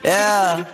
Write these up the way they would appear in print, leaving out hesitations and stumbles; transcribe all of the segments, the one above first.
Yeah.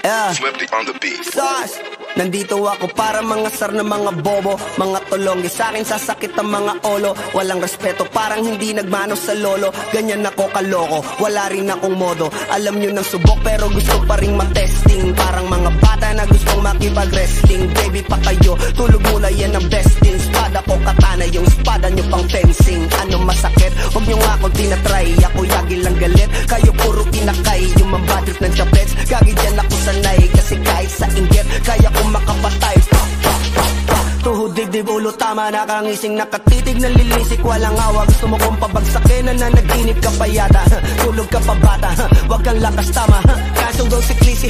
Yeah. Swifty on the beat. Sauce. Nandito ako para mangasar ng mga bobo, mga tulonggi sa akin sasakit ang mga olo. Walang respeto, parang hindi nagmano sa lolo. Ganyan ako kaloko, wala rin akong modo. Alam nyo ng subok pero gusto pa rin matesting. Parang mga bata na gustong makipag-wrestling. Baby pa kayo, tulog muna yan ang besting. Espada ko katana, yung espada nyo pang fencing. Ano masakit? Huwag nyo nga akong tinatry. Ako yagi lang galit, kayo puro kinakay. Yung mambadrip ng chapets, gagi dyan ako sanay. Kasi kahit sa inggit, kaya ko makapatay. Tuhod, dibdib, ulo, tama, nakangising, nakatitig, nalilisik, walang awa. Gusto mo kong pabagsakin, nanaginip ka pa yata. Tulog ka pa bata, wag kang lakas, tama. Kasong daw si Clissy,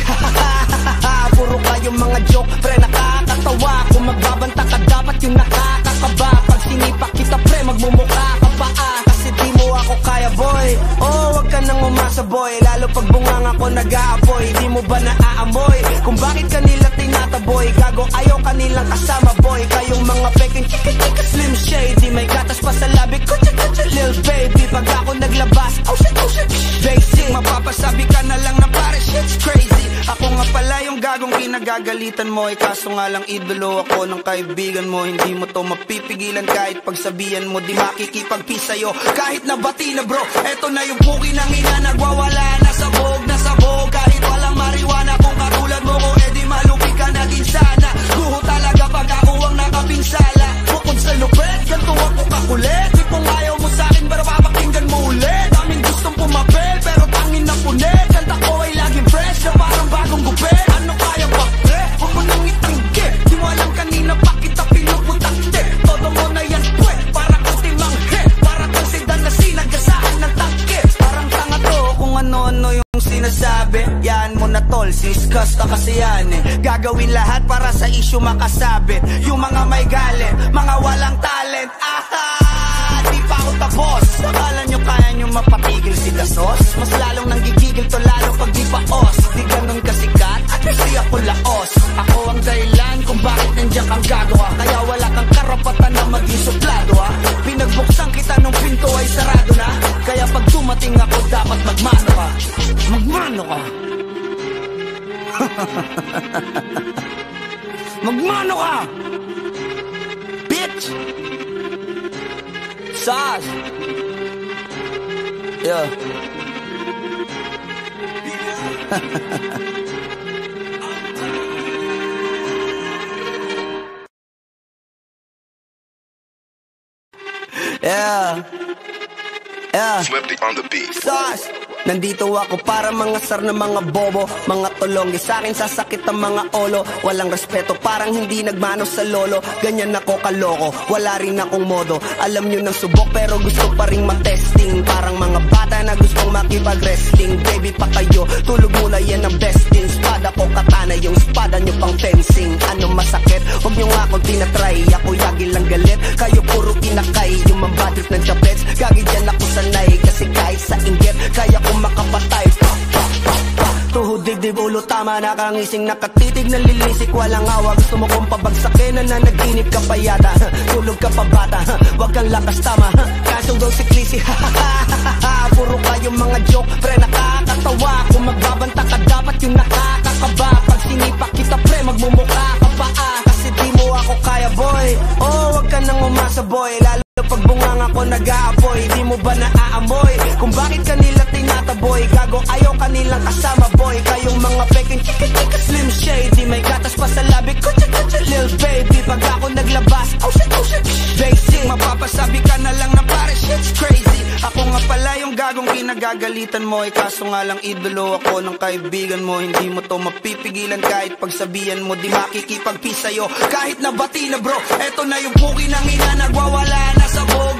puro kayong mga joke, pre, nakakatawa. Kung magbabanta ka, dapat yung nakakakaba. Pag sinipak kita, pre, magmumukha ka pa, kasi di mo ako kaya, boy. Oh, wag ka nang umasa, boy. Lalo pag bungang ako nag-aapoy. Di mo ba naaamoy kung bakit kanila tinataboy? Gago, ayaw kanilang kasama, boy. Kayong mga peking chika-chika slim shady. May gatas pa sa labi, kutsa-kutsa lil baby. Pag ako naglabas, oh shit, basic. Mapapasabi ka na lang na pare, shit's crazy. Ako nga pala yung gagong kinagagalitan mo. Kaso nga lang idolo ako ng kaibigan mo. Hindi mo to mapipigilan kahit pagsabihan mo. Di makikipag-peace sa'yo kahit nabati na bro. Eto na yung puki ng ina, nagwawala na sabog. Kahit walang marijuana, kung katulad mo ko, edi malupi ka naging sana. Guho talaga pag ako ang nakapinsala. Bukod sa lupet, ganito ako kakulit. Di kung ayaw mo sa'kin, pero papakinggan mo ulit. Daming gustong pumapel, pero tangin na punit. Kanta ko ay laging fresh, na parang bagong gupit. Ano kaya ba, pre? Huwag mo nang itanggi. Di mo alam kanina pa kita pinuputakte. Todo mo na yan, pwe, para kang timanghe. Para kang sedan na sinagasahan ng tangke. Parang tanga to, kung ano-ano yung sinasabi. Yan mo na tol, siskas ka kasi yan Gagawin lahat para sa issue makasabit. Yung mga may galit, mga walang talent. Di pa ako tapos. Akala nyo kaya nyo mapatigil si Dasos? Mas lalong nanggigigil to lalo pag di pa os. Di ganun kasikat at kasi ako laos. Ako ang dahilan kung bakit nandiyan kang gagawa. Kaya wala kang karapatan na maging suplado Pinagbuksan kita nung pinto ay sarado na. Kaya pag dumating ako dapat magmano ka. Magmano ka. Magmano ka, bitch. Sas. Yeah. Yeah. Yeah. Swifty on the beat. Sauce. Nandito ako para mangasar ng mga bobo, mga tulonggi sa akin sasakit ang mga olo. Walang respeto, parang hindi nagmano sa lolo. Ganyan ako kaloko, wala rin akong modo. Alam nyo ng subok pero gusto pa rin matesting. Parang mga bata na gustong makipag-wrestling. Baby pa kayo, tulog muna yan ang besting. Espada ko katana, yung espada nyo pang fencing. Ano masakit? Huwag nyo nga akong tinatry. Ako yagi lang galit, kayo puro kinakay. Yung mambadrip ng chapets, gagi dyan ako sanay. Kasi kahit sa inggit, kaya ko makapatay. Tuhod, dibdib, ulo, tama, nakangising, nakatitig, nalilisik, walang awa. Gusto mo kong pabagsakin, nanaginip ka pa yata. Tulog ka pa bata, wag kang lakas, tama. Kasong daw si Clissy, puro kayong mga joke, pre, nakakatawa. Kung magbabanta ka, dapat yung nakakakaba. Pag sinipak kita, pre, magmumukha ka pa, kasi di mo ako kaya, boy. Oh, wag ka nang umasa, boy. Lalo pag bungang ako nag-aapoy. Di mo ba naaamoy kung bakit kanila tinataboy? Gago, ayaw kanilang kasama, boy. Kayong mga peking chika-chika slim shady. May gatas pa sa labi, kutsa-kutsa lil baby. Pag ako naglabas, oh shit, basic. Mapapasabi ka na lang na pare, shit's crazy. Ako nga pala yung gagong kinagagalitan mo. Kaso nga lang idolo ako ng kaibigan mo. Hindi mo to mapipigilan kahit pagsabihan mo. Di makikipag-peace sa'yo kahit nabati na bro. Eto na yung puki ng ina, nagwawala na sabog.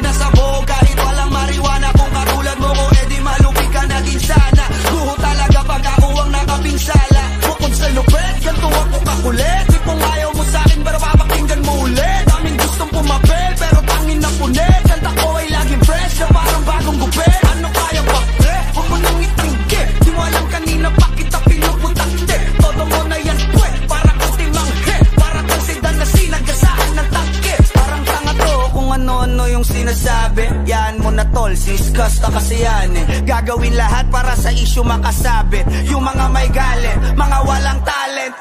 Kahit walang marijuana, kung katulad mo ko, edi malupi ka naging sana. Guho talaga pag ako ang nakapinsala. Bukod sa lupet, ganito ako kakulit. Di kung ayaw mo sa'kin, pero papakinggan mo ulit. Daming gustong pumapel, pero tangin na punit. Kanta ko ay laging fresh, na parang bagong gupit. Ano kaya ba, pre? Huwag mo nang itanggi. Di mo alam kanina pa kita pinuputakte. Todo mo na yan, pwe, para kang timanghe. Para kang sedan na sinagasahan ng tangke. Parang tanga to, kung ano-ano yung sinasabi. Yan mo na tol, siskas ka kasi yan Gagawin lahat para sa sa issue makasabit. Yung mga may galit, mga walang talent.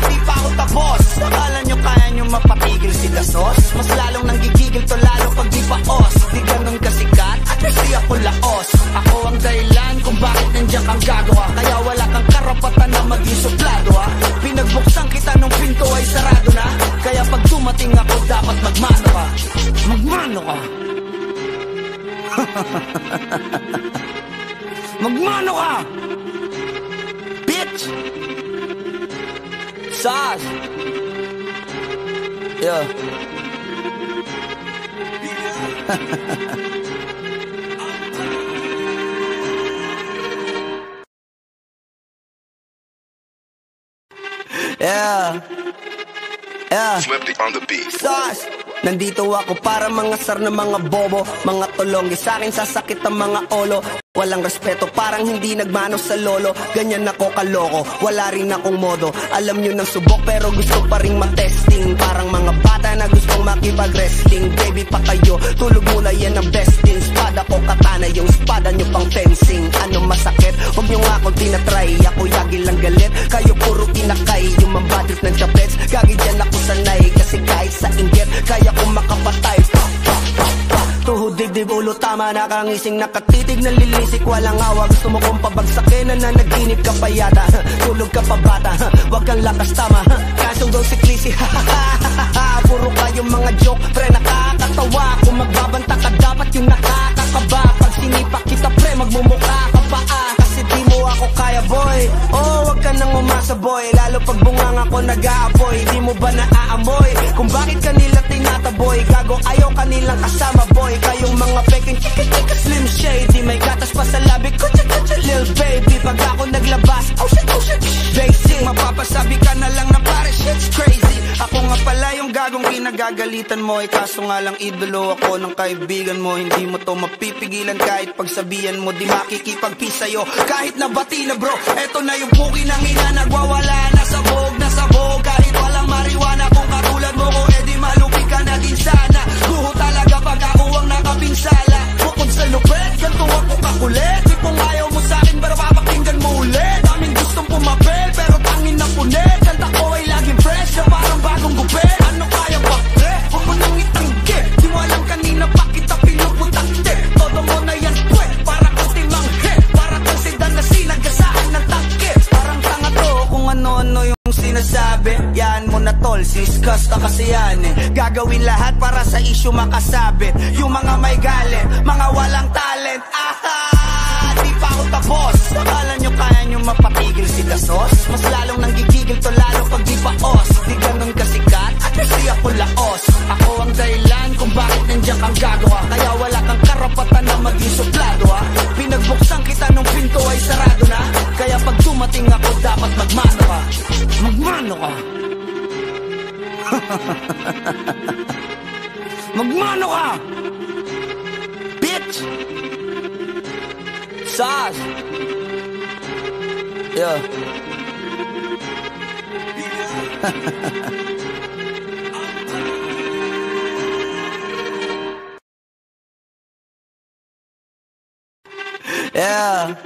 Di pa ako tapos. Akala nyo kaya nyo mapatigil si Dasos? Mas lalong nanggigigil to lalo pag di paos. Di ganun kasikat at kasi ako laos. Ako ang dahilan kung bakit nandiyan kang gagawa. Kaya wala kang karapatan na maging suplado ha. Pinagbuksan kita nung pinto ay sarado na. Kaya pag dumating ako dapat magmano ka. Magmano ka. Magmano ka, bitch. Sas. Yeah. Yeah. Yeah. Swifty on the beat. Sas. Nandito ako para mangasar ng mga bobo, mga tulonggi. Sa'kin sasakit ang mga olo. Walang respeto, parang hindi nagmano sa lolo. Ganyan ako kaloko, wala rin akong modo. Alam nyo ng subok pero gusto pa rin matesting. Parang mga bata na gustong makipag-wrestling. Baby pa kayo, tulog muna yan ang besting. Spada ko katana, yung spada nyo pang fencing. Ano masakit? Huwag nyo nga akong tinatry. Ako yagi lang galit, kayo puro inakay. Yung mambadrip ng chapets, gagi dyan ako sanay. Kasi kahit sa inggit, kaya kong makapatay. Tuhod, dibdib, ulo, tama, nakangising, nakatitig, nalilisik, walang awa. Gusto mo kong pabagsakin, nananaginip ka pa yata. Tulog ka pa bata, wag kang lakas, tama. Kasong daw si Clissy, puro kayong mga joke, pre, nakakatawa. Kung magbabanta ka, dapat yung nakakakaba. Pag sinipak kita, pre, magmumukha ka pa kasi di mo ako kaya, boy. Oh, wag ka nang umasa, boy. Lalo pag bungang ako nag-aapoy. Di mo ba naaamoy kung bakit kanila tinataboy? Gago, ayaw kanilang kasama, boy. Kayong mga peking chika-chika slim shady. May gatas pa sa labi ko, chika-chika lil baby. Pag ako naglabas, oh shit, basic. Mapapasabi ka na lang na pare, shit's crazy. Ako nga pala yung gagong kinagagalitan mo. Kaso nga lang idolo ako ng kaibigan mo. Hindi mo to mapipigilan kahit pagsabihan mo. Di makikipagpis sa'yo kahit nabati na bro. Eto na yung puki ng ina, nagwawala na sabog. Kahit walang mariwana, kung katulad mo ko, edi malupi ka na din sana. Guho talaga pag ako ang nakapinsala. Bukod sa lupet, ganito ako kakulit. Di kung ayaw mo sa'kin, pero papakinggan mo ulit. Daming gustong pumapel, pero tangin na punit. Kanta ko ay laging fresh, na parang bagong gupit. Ano kaya ba, pre? Huwag mo nang itanggi. Di mo alam kanina pa kita pinuputakte. Todo mo na yan, pwe, para kang timanghe. Para kang sedan na sinagasaan ng tangke. Parang tanga to kung ano-ano yung sinasabi. Yan mo na tol, siskas ka kasi yan eh. Gagawin lahat para sa issue makasabit. Yung mga may galit, mga walang talent. Di pa ako tapos. Akala nyo kaya nyo mapatigil si Dasos? Mas lalong nanggigigil to lalo pag di paos. Di ganun kasikat at kasi ako laos. Ako ang dahilan kung bakit nandiyan kang gagawa. Kaya wala kang karapatan na maging suplado ha. Pinagbuksan kita nung pinto ay sarado na. Kaya pag dumating ako dapat magmano ka. Magmano ka. Magmano ka, bitch. Sas. Yeah. Yeah.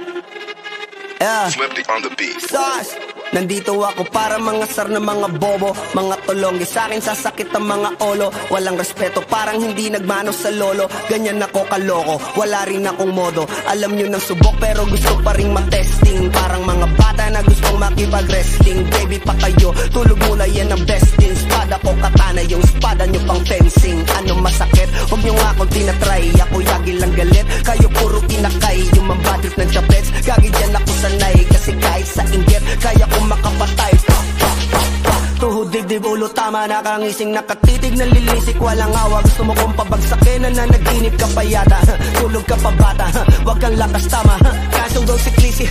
Yeah. Swifty on the beat. Sas. Nandito ako para mangasar ng mga bobo, mga tulonggi. Sa'kin sasakit ang mga olo. Walang respeto, parang hindi nagmano sa lolo. Ganyan ako kaloko, wala rin akong modo. Alam nyo ng subok pero gusto pa rin matesting. Parang mga bata na gustong makipag-wrestling. Baby pa kayo, tulog muna yan ang besting. Spada ko katana, yung spada nyo pang fencing. Ano masakit? Huwag nyo nga akong tinatry. Ako yagi lang galit, kayo puro inakay. Yung mambadrip ng chapets, gagi dyan ako sanay. Kasi kahit sa inggit, kaya kong makapatay. Tuhod, dibdib, ulo, tama, nakangising, nakatitig, nalilisik, walang awa. Gusto mo kong pabagsakin, nananaginip ka pa yata. Tulog ka pa bata, wag kang lakas, tama. Kasong daw si Clissy,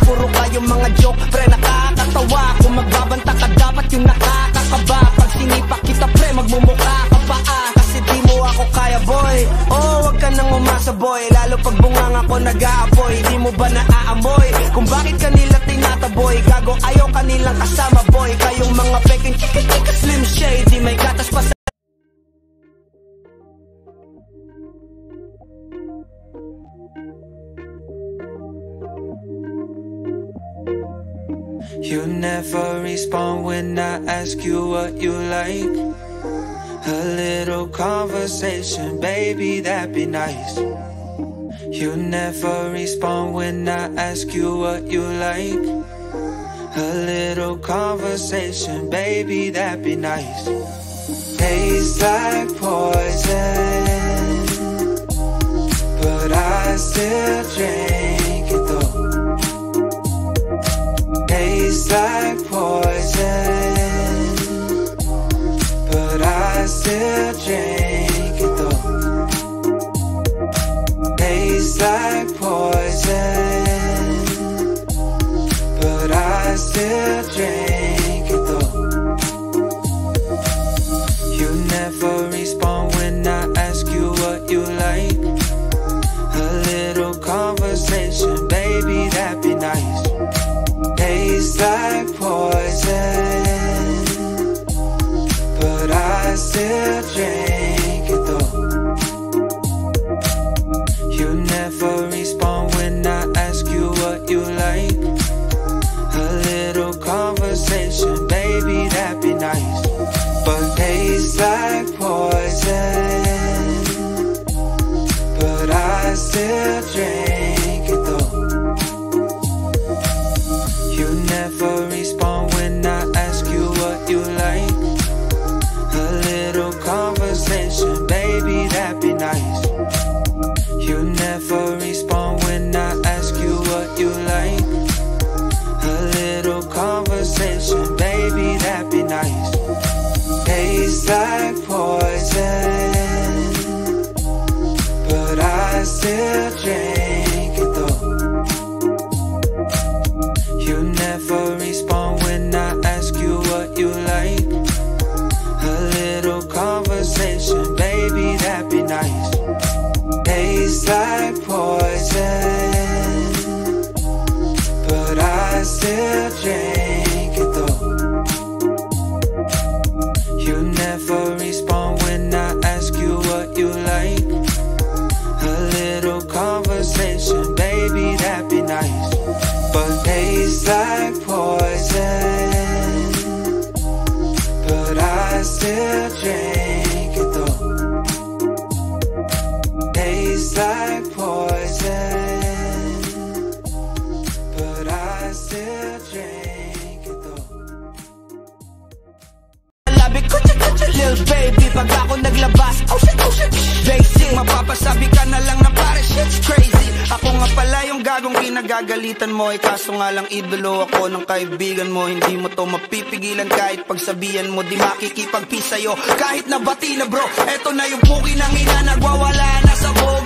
puro kayong mga joke, pre, nakakatawa. Kung magbabanta ka, dapat yung nakakakaba. Pag sinipak kita, pre, magmumukha ka pa kasi di mo ako kaya, boy. Oh, wag ka nang umasa, boy. Lalo pag bungang ako nag-aapoy. Di mo ba naaamoy kung bakit kanila tinataboy? Gago, ayaw kanilang kasama, boy. Kayong mga peking chika-chika slim shady. May gatas pa sa You never respond when I ask you what you like. A little conversation, baby, that'd be nice. You never respond when I ask you what you like. A little conversation, baby, that'd be nice. Tastes like poison, but I still drink it though. Tastes like poison, but I still drink it though. Tastes like poison, but I still drink it though. You never respond when I ask you what you like. A little conversation, baby, that'd be nice. Tastes like poison, but I still drink it though. You never respond when I ask you what you like. A little conversation, baby, that'd be nice. But tastes like poison, but I still drink it though. You never respond when I ask you what you like. A little conversation, baby, that'd be nice. You never respond when I ask you what you like. A little conversation, baby, that'd be nice. Tastes like poison, but I still drink it though. You never respond when I ask you what you like. A little conversation, baby, that'd be nice. Tastes like poison, but I still drink it though. You never respond when I ask you what you like. A little conversation, baby, that'd be nice. But tastes like poison, but I still drink it though. Tastes like poison, but I still drink it though. Labi ko cha lil baby, pag ako naglabas, oh shit, basic. Mapapasabi ka na lang na pare, shit's crazy. Ako nga pala yung gagong kinagagalitan mo, kaso nga lang idolo ako ng kaibigan mo. Hindi mo to mapipigilan kahit pagsabihan mo, di makikipagpi sa'yo kahit nabati na bro. Eto na yung puki ng ina, nagwawala na sabog.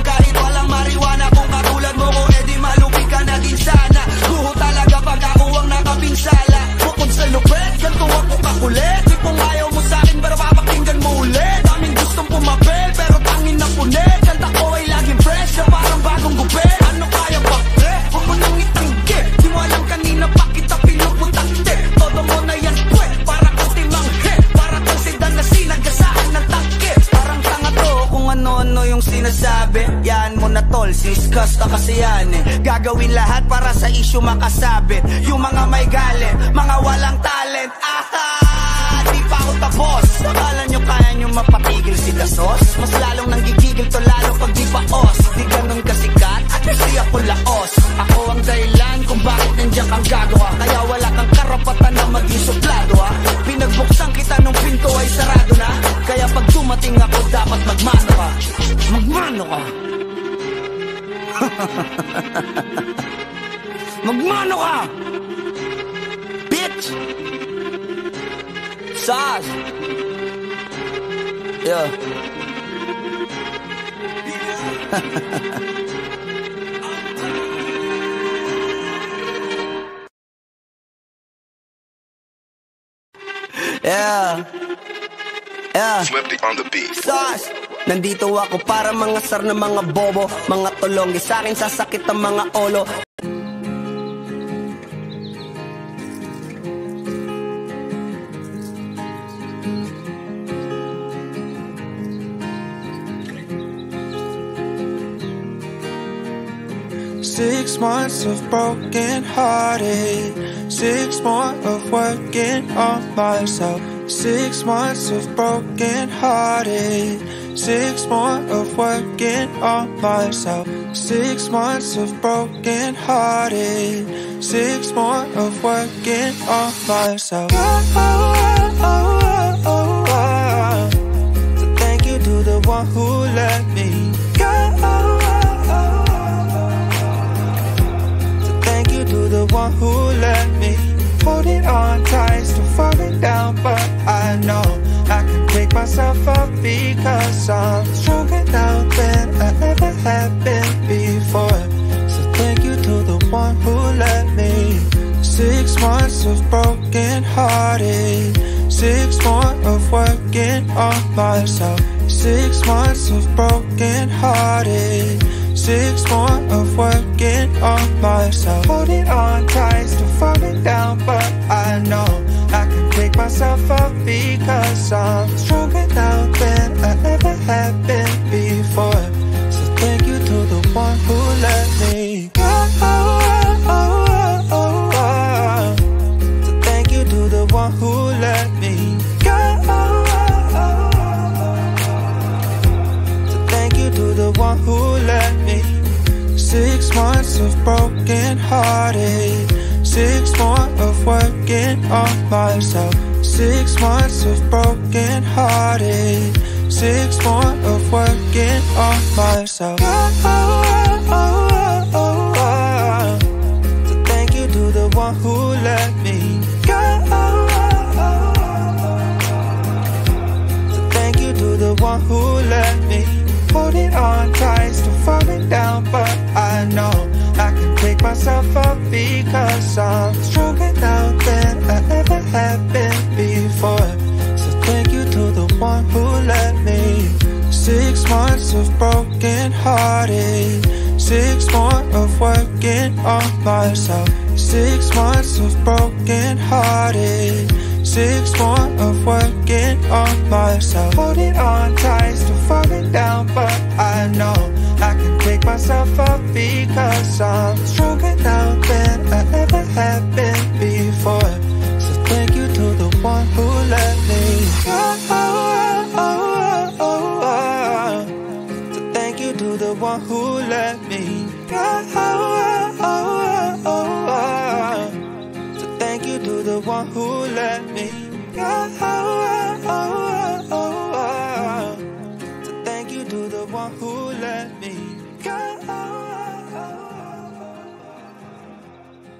Kahit walang mariwana, kung katulad mo ko, edi malupi ka na din sana. Guho talaga pag ako ang nakapinsala. Bukod sa lupet, ganito ako kakulit. Di kung ayaw mo sa'kin, pero papakinggan mo ulit. Daming gustong pumapel, pero tangin na punit. Kanta ko ay laging fresh, na parang bagong gupit. Ano kaya ba, pre? Huwag mo nang itanggi. Di mo alam kanina pa kita pinuputante. Todo mo na yan, pwe, para kang timanghe. Para kang sedan na sinagasaan ng tangke. Parang tanga to kung ano-ano yung sinasabi. Yan mo na tol, siskas ka kasi yan eh. Gagawin lahat para sa issue makasabit. Yung mga may galit, mga walang talent. Aha! Di pa ako tapos. Akala nyo kaya nyo mapatigil si Dasos? Mas lalong nanggigigil to lalo pag di paos. Di ganun kasikat at hindi ako laos. Ako ang dahilan kung bakit nandiyan kang gagawa. Kaya wala kang karapatan na maging suplado ha. Pinagbuksan kita nung pinto ay sarado na. Kaya pag dumating ako dapat magmano ka. Magmano ka. Magmano ka, bitch. Sas. Yeah. Yeah. Yeah. Swifty on the beat. Sas. Nandito ako para mangasar ng mga bobo, mga tulong, sa akin sasakit ang mga olo. 6 months of broken hearted, 6 more of working on myself. 6 months of broken hearted, 6 more of working on myself. 6 months of broken hearted, 6 more of working on myself. So thank you to the one who let me go. So thank you to the one who let me holding on tight, still falling down, but I know I can pick myself up because I'm stronger now than I ever have been before. So thank you to the one who let me. 6 months of broken hearted, 6 more of working on myself. 6 months of broken hearted, 6 more of working on myself. Holding on tight, still falling down, but I know I can pick myself up because I'm stronger now than I ever have been before. So thank you to the one who let me go. So thank you to the one who let me go. So thank you to the one who let me. 6 months of broken hearted, 6 more of working on myself. 6 months of broken hearted, 6 more of working on myself. So thank you to the one who let me go. So thank you to the one who let me holding on tight, still falling down, but I know I can pick myself up because I'm stronger now than I ever have been before. So thank you to the one who let me. 6 months of broken hearted, 6 more of working on myself. 6 months of broken hearted, 6 more of working on myself. Holding on tight, still falling down, but I know I can pick myself up because I'm stronger now than I ever have been before. So thank you to the one who let me go. So thank you to the one who let me go. So thank you to the one who let me go. So thank you to the one who let me go.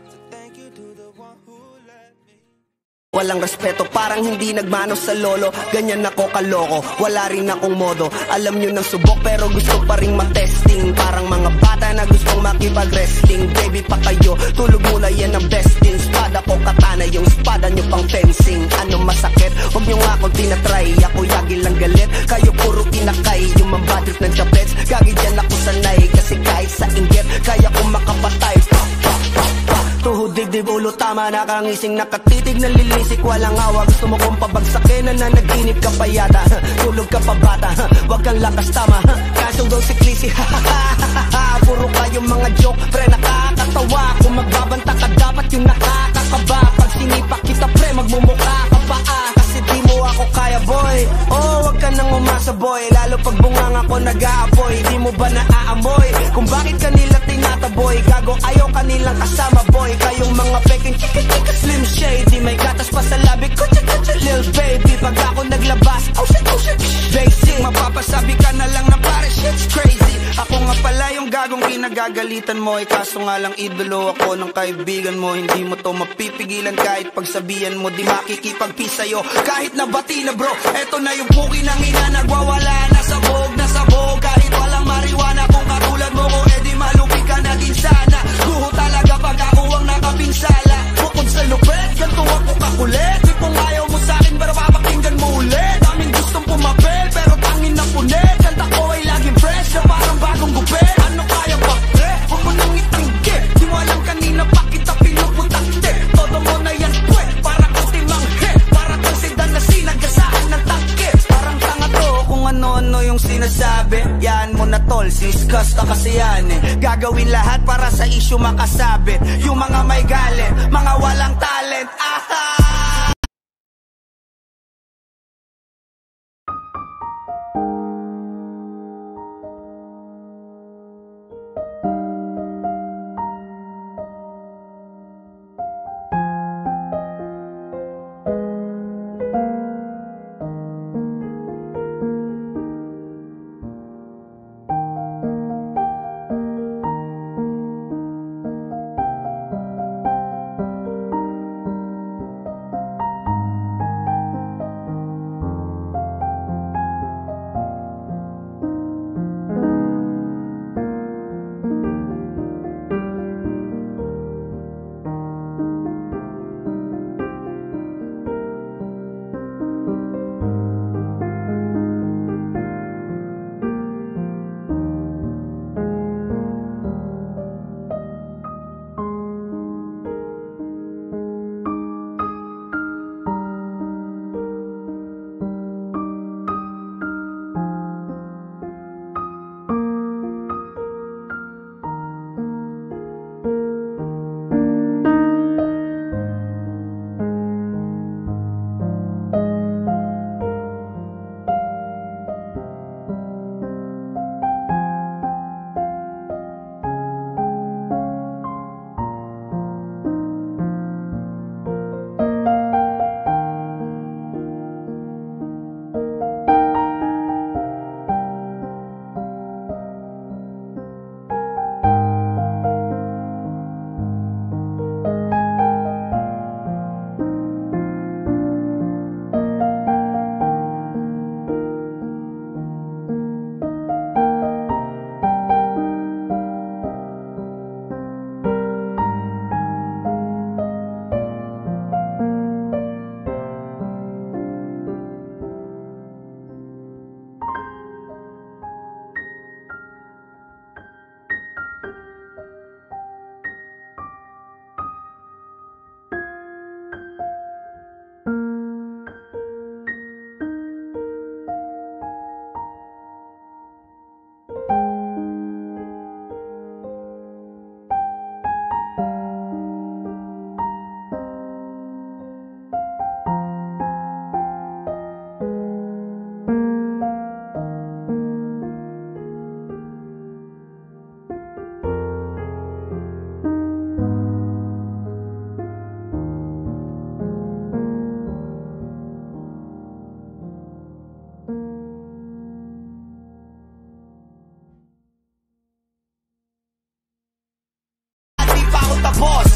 So thank you to the one who let me. Walang respeto, parang hindi nagmano sa lolo. Ganyan ako kaloko, wala rin akong modo. Alam nyo ng subok pero gusto pa rin matesting. Parang mga bata na gustong makipag-wrestling. Baby pa kayo, tulog muna yan ang besting. Spada ko katana, yung spada nyo pang fencing. Ano masakit? Huwag nyo nga akong tinatry. Ako yagi lang galit, kayo puro kinakay. Yung mambadrip ng chapets, gagi dyan ako sanay. Kasi kahit sa inggit, kaya kong makapatay. Tuhod, dibdib, ulo, tama, nakangising, nakatitig, nalilisik, walang awa. Gusto mo kong pabagsakin, nananaginip ka pa yata. Tulog ka pa bata, wag kang lakas, tama. Kasong daw si Clissy, puro kayong mga joke, pre, nakakatawa. Kung magbabanta ka, dapat yung nakakakaba. Pag sinipak kita, pre, magmumukha ka pa, kasi di mo ako kaya, boy. Oh, wag ka nang umasa, boy. Lalo pag bungang ako nag-aapoy, di mo ba naaamoy kung bakit kanila tinataboy? Gago, ayaw kanilang kasama, boy. Kayong mga peking chika-chika slim shady, may gatas pa sa labi ko, chika-chika lil baby. Pag ako naglabas, oh shit, basic. Mapapasabi ka na lang na pare, shit's crazy. Ako nga pala yung gagong kinagagalitan mo. Kaso nga lang idolo ako ng kaibigan mo. Hindi mo to mapipigilan kahit pagsabihan mo. Di makikipagpis sa'yo kahit nabati na bro. Eto na yung puki ng ina, nagwawala na sabog. Kahit walang mariwana, kung katulad mo ko, edi malupi ka na din sana. Guho talaga pag ako ang nakapinsala. Bukod sa lupet, ganito ako kakulit. Di kung ayaw mo sa'kin, pero papakinggan mo ulit. Daming gustong pumapel, pero tangin na punit. Kanta ko ay laging fresh, na parang bagong gupit. Ano kaya ba, pre? Huwag mo nang itanggi. Di mo alam kanina pa kita pinuputakte. Todo mo na yan, pwe, para kang timanghe. Para kang sedan na sinagasaan ng tangke. Parang tanga to kung ano-ano yung sinasabi. Yan mo na tol, siskas ka kasi yan eh. Gagawin lahat para sa yung makasabit, yung mga may galit, mga walang talent.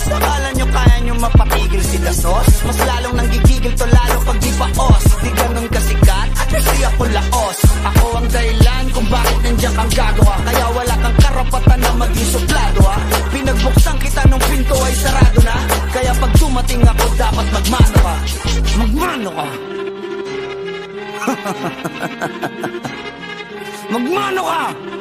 Akala nyo kaya nyo mapatigil si Dasos? Mas lalong nanggigigil to lalo pag di paos. Di ganun kasikat at kasi ako laos. Ako ang dahilan kung bakit nandiyan kang gagawa. Kaya wala kang karapatan na maging suplado ha. Pinagbuksan kita nung pinto ay sarado na. Kaya pag dumating ako dapat magmano ka. Magmano ka. Magmano ka.